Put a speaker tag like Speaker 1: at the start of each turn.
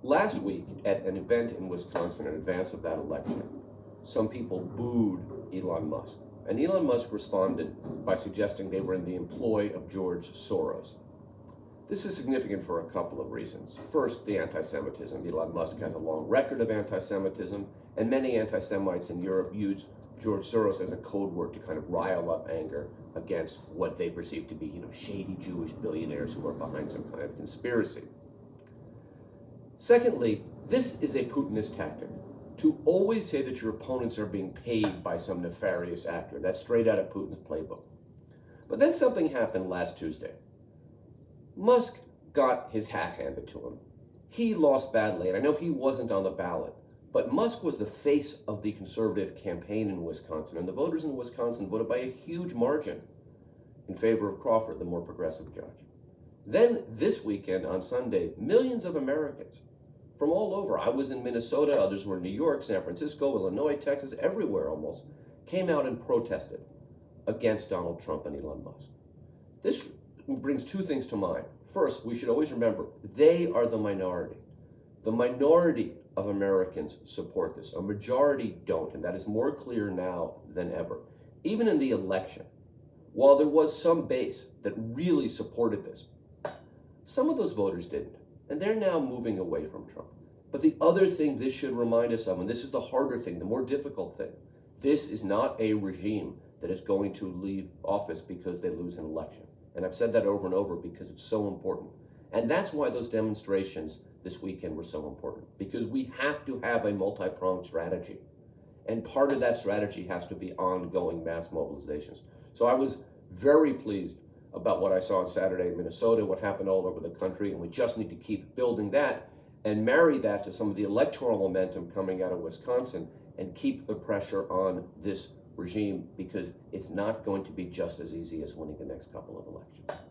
Speaker 1: Last week, at an event in Wisconsin in advance of that election, some people booed Elon Musk. And Elon Musk responded by suggesting they were in the employ of George Soros. This is significant for a couple of reasons. First, the anti-Semitism. Elon Musk has a long record of anti-Semitism, and many anti-Semites in Europe use George Soros as a code word to kind of rile up anger against what they perceive to be, shady Jewish billionaires who are behind some kind of conspiracy. Secondly, this is a Putinist tactic, to always say that your opponents are being paid by some nefarious actor. That's straight out of Putin's playbook. But then something happened last Tuesday. Musk got his hat handed to him. He lost badly, and I know he wasn't on the ballot, but Musk was the face of the conservative campaign in Wisconsin, and the voters in Wisconsin voted by a huge margin in favor of Crawford, the more progressive judge. Then this weekend, on Sunday, millions of Americans from all over, I was in Minnesota, others were in New York, San Francisco, Illinois, Texas, everywhere almost, came out and protested against Donald Trump and Elon Musk. This brings two things to mind. First, we should always remember, they are the minority. The minority of Americans support this. A majority don't, and that is more clear now than ever. Even in the election, while there was some base that really supported this, some of those voters didn't, and they're now moving away from Trump. But the other thing this should remind us of, and this is the harder thing, the more difficult thing, this is not a regime that is going to leave office because they lose an election. And I've said that over and over because it's so important. And that's why those demonstrations this weekend were so important, because we have to have a multi-pronged strategy. And part of that strategy has to be ongoing mass mobilizations. So I was very pleased about what I saw on Saturday in Minnesota, what happened all over the country, and we just need to keep building that and marry that to some of the electoral momentum coming out of Wisconsin and keep the pressure on this regime, because it's not going to be just as easy as winning the next couple of elections.